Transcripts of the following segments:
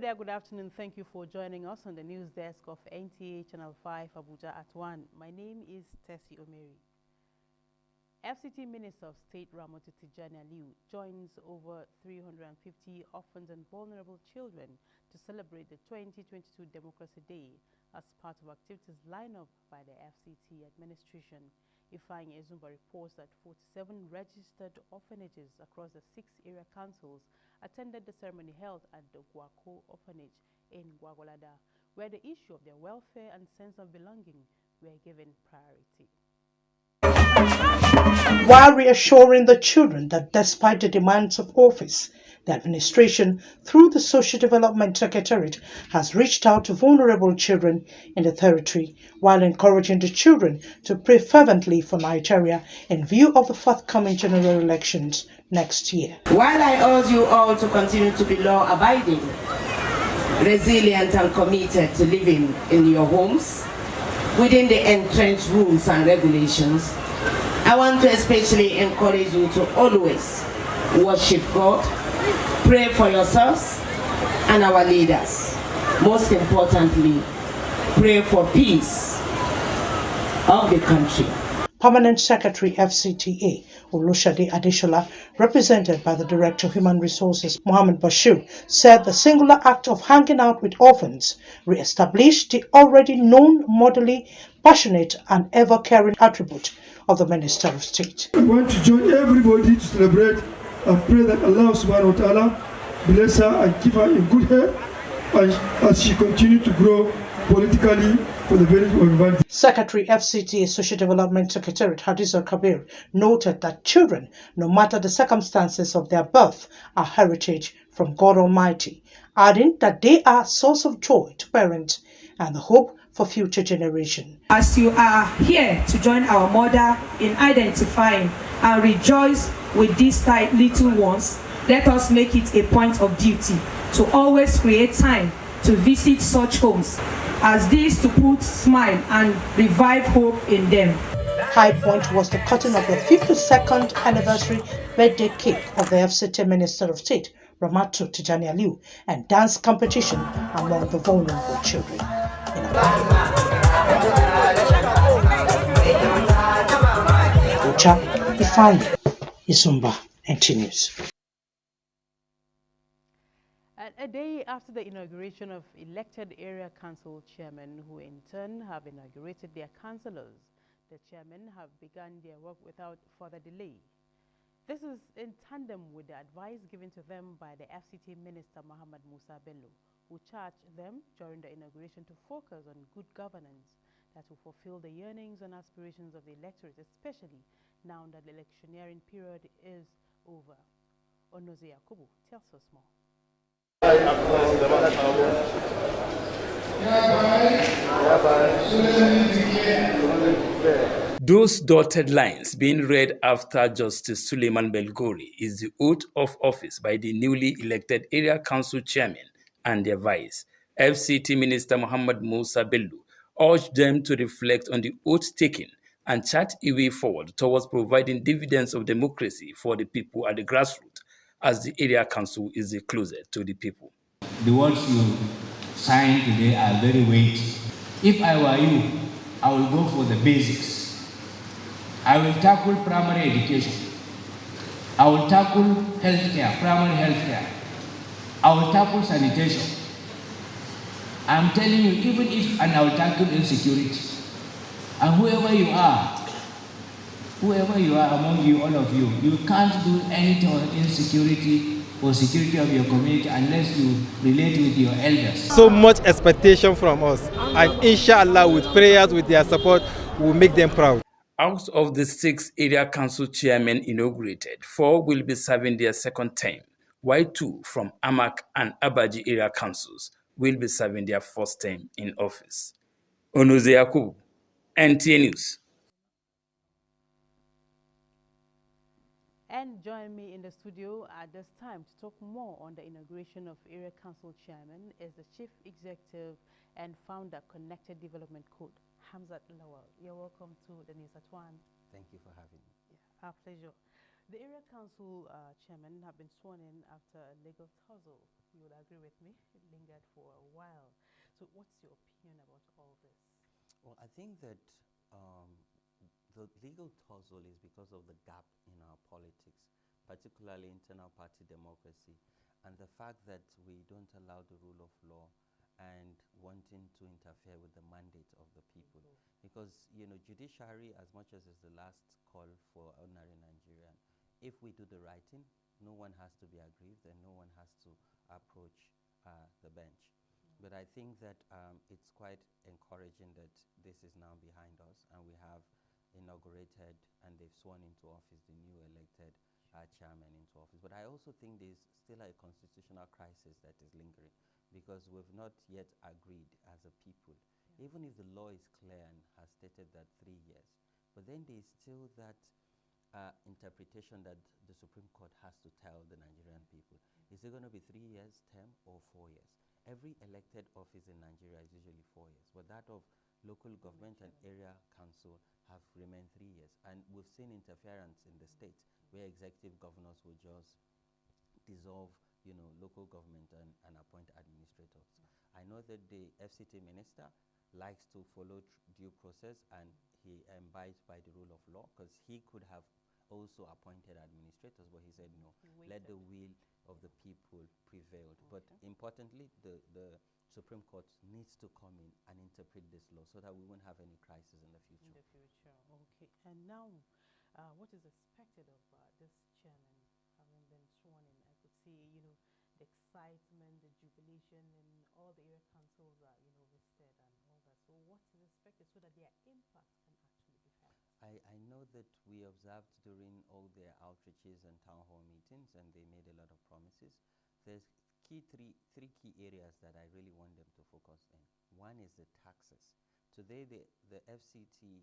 there, good afternoon. Thank you for joining us on the news desk of NTA Channel 5 Abuja at 1. My name is Tessie Omeri. FCT Minister of State Ramotu Tijani Aliu joins over 350 orphans and vulnerable children to celebrate the 2022 Democracy Day as part of activities lined up by the FCT administration. Ifeanyi Ezumba reports that 47 registered orphanages across the 6 area councils attended the ceremony held at the Guako Orphanage in Gwagwalada, where the issue of their welfare and sense of belonging were given priority. While reassuring the children that despite the demands of office, the administration, through the Social Development Secretariat, has reached out to vulnerable children in the territory, while encouraging the children to pray fervently for Nigeria in view of the forthcoming general elections next year. While I urge you all to continue to be law-abiding, resilient and committed to living in your homes, within the entrenched rules and regulations, I want to especially encourage you to always worship God, pray for yourselves and our leaders. Most importantly, pray for peace of the country. Permanent Secretary FCTA Olushade Adeshola, represented by the Director of Human Resources Mohammed Bashir, said the singular act of hanging out with orphans re-established the already known motherly, passionate and ever-caring attribute of the Minister of State. I want to join everybody to celebrate and pray that Allah subhanahu wa ta'ala bless her and give her a good health as she continues to grow politically for the benefit of everybody. Secretary FCTA Social Development Secretariat Hadiza Kabir noted that children, no matter the circumstances of their birth, are heritage from God Almighty, adding that they are a source of joy to parents and the hope for future generations. As you are here to join our mother in identifying and rejoice with these little ones, let us make it a point of duty to always create time to visit such homes as these to put smile and revive hope in them. High point was the cutting of the 52nd anniversary birthday cake of the FCT Minister of State, Ramotu Tijani Aliu, and dance competition among the vulnerable children. Abuja, Ifeanyi Ezumba, NT News. A day after the inauguration of elected area council chairmen, who in turn have inaugurated their councillors, the chairmen have begun their work without further delay. This is in tandem with the advice given to them by the FCT Minister Muhammad Musa Bello, who charged them during the inauguration to focus on good governance that will fulfill the yearnings and aspirations of the electorate, especially now that the electioneering period is over. Onoze Yakubu tells us more. Those dotted lines being read after Justice Suleiman Belgori is the oath of office by the newly elected area council chairman and their vice. FCT Minister Muhammad Musa Bello urged them to reflect on the oath taken and chart a way forward towards providing dividends of democracy for the people at the grassroots, as the area council is the closest to the people. The words you signed today are very weighty. If I were you, I will go for the basics. I will tackle primary education. I will tackle healthcare, primary healthcare. I will tackle sanitation. I'm telling you, even if, and I will tackle insecurity. And whoever you are among you, all of you, you can't do anything on insecurity or security of your community unless you relate with your elders. So much expectation from us, and inshallah with prayers, with their support, we'll make them proud. Out of the 6 area council chairmen inaugurated, 4 will be serving their second term, while 2 from Amak and Abaji area councils will be serving their first term in office. Onoze Yakubu, NTA News. And join me in the studio at this time to talk more on the inauguration of Area Council Chairman is the Chief Executive and Founder Connected Development Code, Hamzat Lawal. You're welcome to the news at 1. Thank you for having me. Yeah, our pleasure. The Area Council Chairman have been sworn in after a legal tussle you would agree with me, it lingered for a while. So what's your opinion about all this? Well, I think that the legal tussle is because of the gap in our politics, particularly internal party democracy, and the fact that we don't allow the rule of law and wanting to interfere with the mandate of the people. Because, you know, judiciary, as much as is the last call for ordinary Nigerian, if we do the right thing, no one has to be aggrieved and no one has to approach the bench. But I think that it's quite encouraging that this is now behind us and we have inaugurated and they've sworn into office the new elected chairman into office. But I also think there's still a constitutional crisis that is lingering because we've not yet agreed as a people. Even if the law is clear and has stated that 3 years, but then there's still that interpretation that the Supreme Court has to tell the Nigerian people. Is it going to be 3 years term or 4 years? Every elected office in Nigeria is usually 4 years, but that of local government and area council have remained 3 years. And we've seen interference in the state where executive governors will just dissolve, you know, local government and appoint administrators. I know that the FCT minister likes to follow due process and he abides by the rule of law because he could have also appointed administrators, but he said no, let the will of the people prevail. But importantly, the Supreme Court needs to come in and interpret this law so that we won't have any crisis in the future. In the future, okay. And now, what is expected of this chairman having been sworn in? I could see, you know, the excitement, the jubilation, and all the area councils are, you know, visited and all that. So what is expected so that their impact can actually be felt? I know that we observed during all their outreaches and town hall meetings, and they made a lot of promises. There's three key areas that I really want them to focus in. One is the taxes. Today, the FCT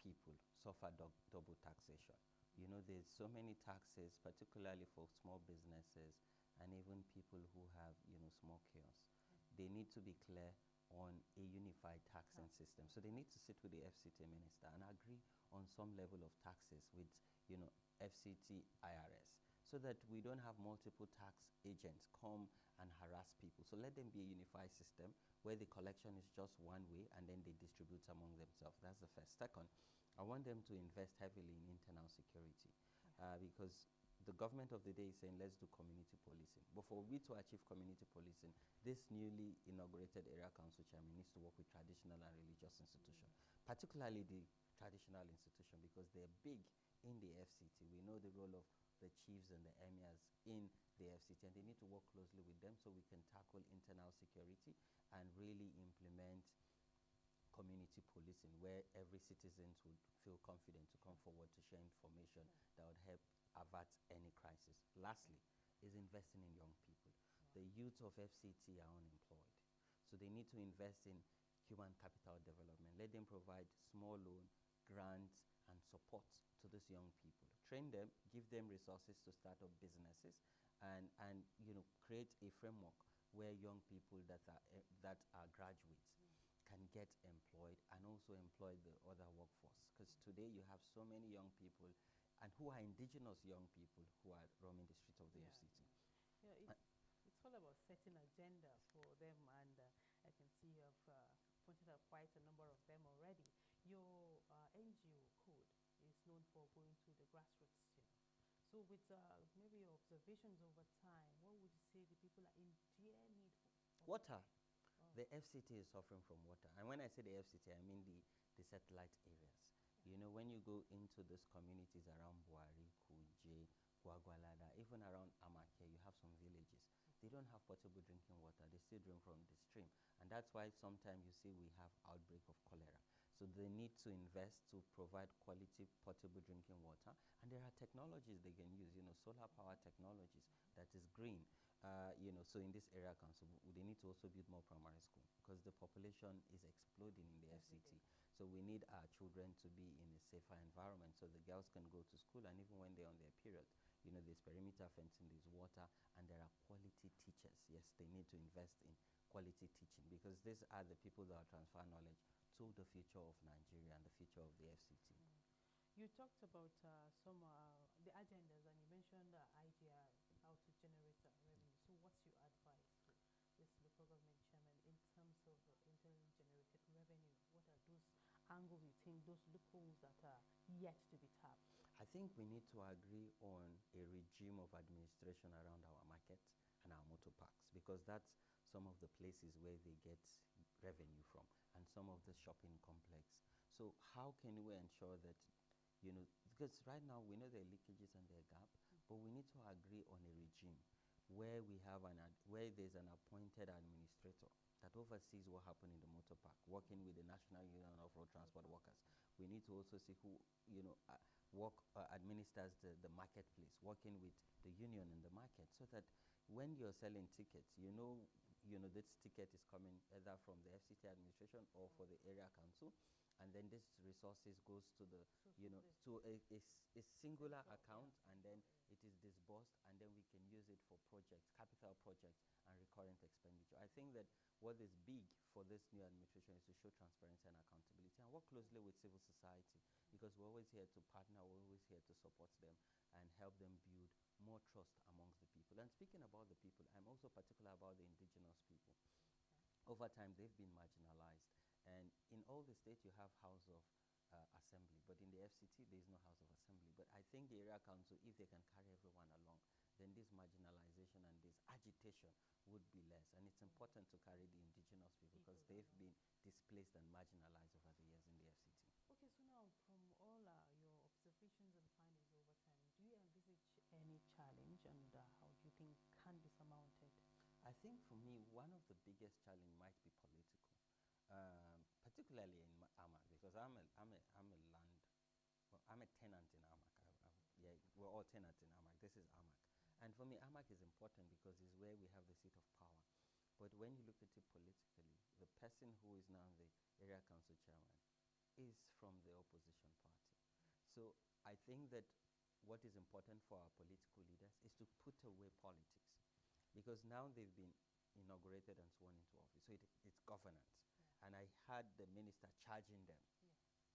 people suffer double taxation. You know, there's so many taxes, particularly for small businesses and even people who have, you know, small kiosks. They need to be clear on a unified taxing system. So they need to sit with the FCT minister and agree on some level of taxes with, you know, FCT IRS, so that we don't have multiple tax agents come and harass people. So let them be a unified system where the collection is just one way and then they distribute among themselves. That's the first. Second, I want them to invest heavily in internal security because the government of the day is saying let's do community policing. But for we to achieve community policing, this newly inaugurated area council chairman needs to work with traditional and religious institutions, particularly the traditional institution, because they're big in the FCT. We know the role of the chiefs and the emirs in the FCT, and they need to work closely with them so we can tackle internal security and really implement community policing where every citizen would feel confident to come forward to share information that would help avert any crisis. Lastly, is investing in young people. The youth of FCT are unemployed, so they need to invest in human capital development. Let them provide small loan, grants, and support to these young people. Train them, give them resources to start up businesses, and you know, create a framework where young people that are graduates can get employed and also employ the other workforce. Because today you have so many young people and who are indigenous young people who are roaming the streets of the FCT. Yeah, it's all about setting agenda for them, and I can see you have pointed out quite a number of them already. Your NGO code is known for going to the grassroots, you know. So with maybe your observations over time, what would you say the people are in dire need for? Water. The FCT is suffering from water. And when I say the FCT, I mean the satellite areas. You know, when you go into those communities around Buhari, Kuje, Gwagwalada, even around Amake, you have some villages. They don't have potable drinking water. They still drink from the stream. And that's why sometimes you see we have outbreak of cholera. So they need to invest to provide quality potable drinking water. And there are technologies they can use, you know, solar power technologies that is green. You know, so in this area council, they need to also build more primary school because the population is exploding in the FCT. So we need our children to be in a safer environment so the girls can go to school, and even when they're on their period, you know, there's perimeter fencing, there's water, and there are quality teachers. Yes, they need to invest in quality teaching because these are the people that will transfer knowledge to the future of Nigeria and the future of the FCT. You talked about some the agendas, and you mentioned IGR, how to generate revenue. So what's your advice angle you think those loopholes that are yet to be tapped? I think we need to agree on a regime of administration around our markets and our motor parks, because that's some of the places where they get revenue from, and some of the shopping complex. So how can we ensure that, because right now we know there are leakages and there are gaps, but we need to agree on a regime where we have where there's an appointed administrator that oversees what happened in the motor park, working with the National Union of Road Transport Workers. We need to also see who, administers the marketplace, working with the union in the market, so that when you're selling tickets, this ticket is coming either from the FCT administration or for the area council, and then this resources goes to the, to a singular account, and then it is disbursed, and then we can use it for projects, capital projects, and recurrent expenditure. I think that what is big for this new administration is to show transparency and accountability and work closely with civil society, because we're always here to partner, we're always here to support them and help them build more trust amongst the people. And speaking about the people, I'm also particular about the indigenous people. Over time, they've been marginalized. And in all the states, you have House of Assembly, but in the FCT, there is no House of Assembly. But I think the area council, if they can carry everyone along, then this marginalization and this agitation would be less. And it's important to carry the indigenous people because they've been displaced and marginalized over the years in the FCT. Okay, so now from all your observations and findings over time, do you envisage any challenge, and how do you think can be surmounted? I think for me, one of the biggest challenge might be political, particularly in Amak, because I'm a tenant in Amak. Yeah, we're all tenants in Amak. This is Amak. And for me, Amak is important because it's where we have the seat of power. But when you look at it politically, the person who is now the area council chairman is from the opposition party. So I think that what is important for our political leaders is to put away politics, because now they've been inaugurated and sworn into office. So it's governance. Yeah. And I had the minister charging them.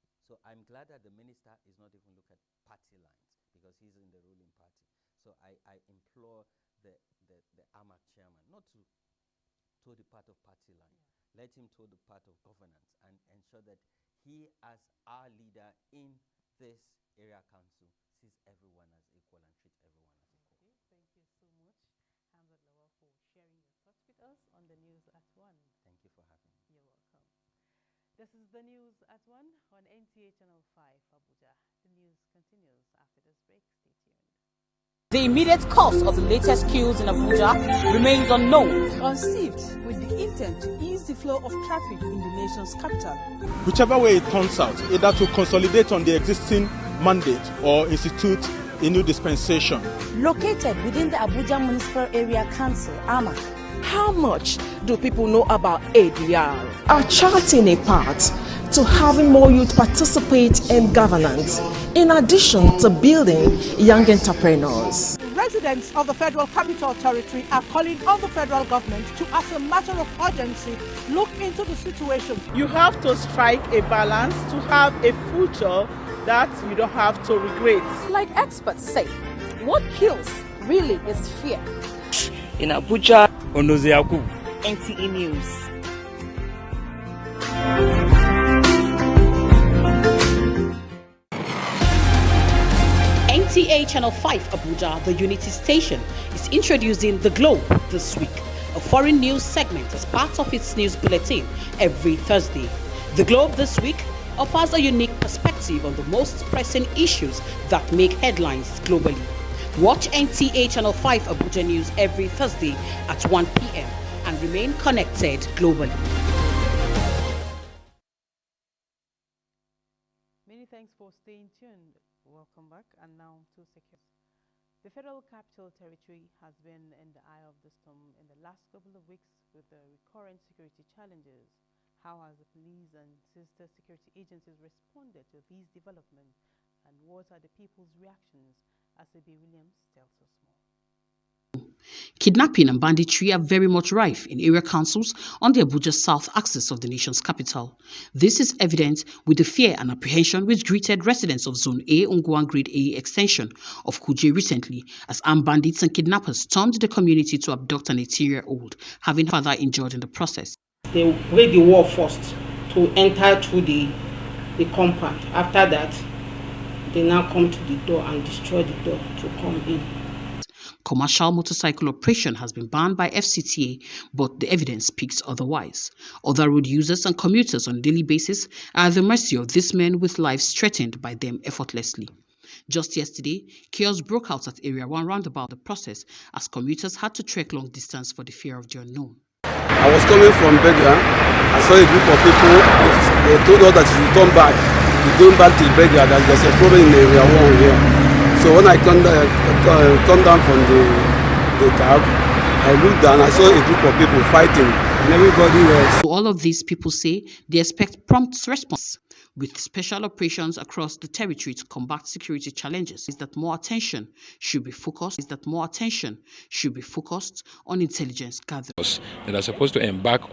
Yeah. So I'm glad that the minister is not even looking at party lines, because he's in the ruling party. So I implore the AMAC chairman not to toe the part of party line. Yeah. Let him toe the part of governance and ensure that he, as our leader in this area council, sees everyone as equal and treats everyone as equal. Okay, thank you so much, Hamzat Lawal, for sharing your thoughts with us on the News at 1. Thank you for having me. You're welcome. This is the News at 1 on NTA Channel 5, Abuja. The news continues after this break. Stay tuned. The immediate cause of the latest queues in Abuja remains unknown. Conceived with the intent to ease the flow of traffic in the nation's capital. Whichever way it turns out, either to consolidate on the existing mandate or institute a new dispensation. Located within the Abuja Municipal Area Council, AMAC. How much do people know about ADR? Are charting a path to having more youth participate in governance, in addition to building young entrepreneurs. Residents of the Federal Capital Territory are calling on the federal government to, as a matter of urgency, look into the situation. You have to strike a balance to have a future that you don't have to regret. Like experts say, what kills really is fear. In Abuja, NTA News. NTA Channel 5 Abuja, the Unity Station, is introducing The Globe this week, a foreign news segment as part of its news bulletin every Thursday. The Globe this week offers a unique perspective on the most pressing issues that make headlines globally. Watch NTA Channel 5 Abuja News every Thursday at 1 p.m. and remain connected globally. Many thanks for staying tuned. Welcome back. And now to security. The Federal Capital Territory has been in the eye of the storm in the last couple of weeks with the recurrent security challenges. How has the police and sister security agencies responded to these developments, and what are the people's reactions? As A.B. Williams tells us more. Kidnapping and banditry are very much rife in area councils on the Abuja south axis of the nation's capital. This is evident with the fear and apprehension which greeted residents of Zone A, Ungwan Grade A extension of Kuje recently, as armed bandits and kidnappers stormed the community to abduct an 18-year-old, having father injured in the process. They wage the war first to enter through the the compound. After that, they now come to the door and destroy the door to come in. Commercial motorcycle operation has been banned by FCTA, but the evidence speaks otherwise. Other road users and commuters on a daily basis are at the mercy of these men with lives threatened by them effortlessly. Just yesterday, chaos broke out at Area 1 roundabout the process as commuters had to trek long distance for the fear of the unknown. I was coming from Abuja. I saw a group of people. They told us that you turn back. You're going back to Abuja, that there's a problem in Area 1 here. So when I come down from the cab, I looked down, I saw a group of people fighting, and everybody was... So all of these people say they expect prompt response with special operations across the territory to combat security challenges. Is that more attention should be focused on intelligence gathering. That are supposed to embark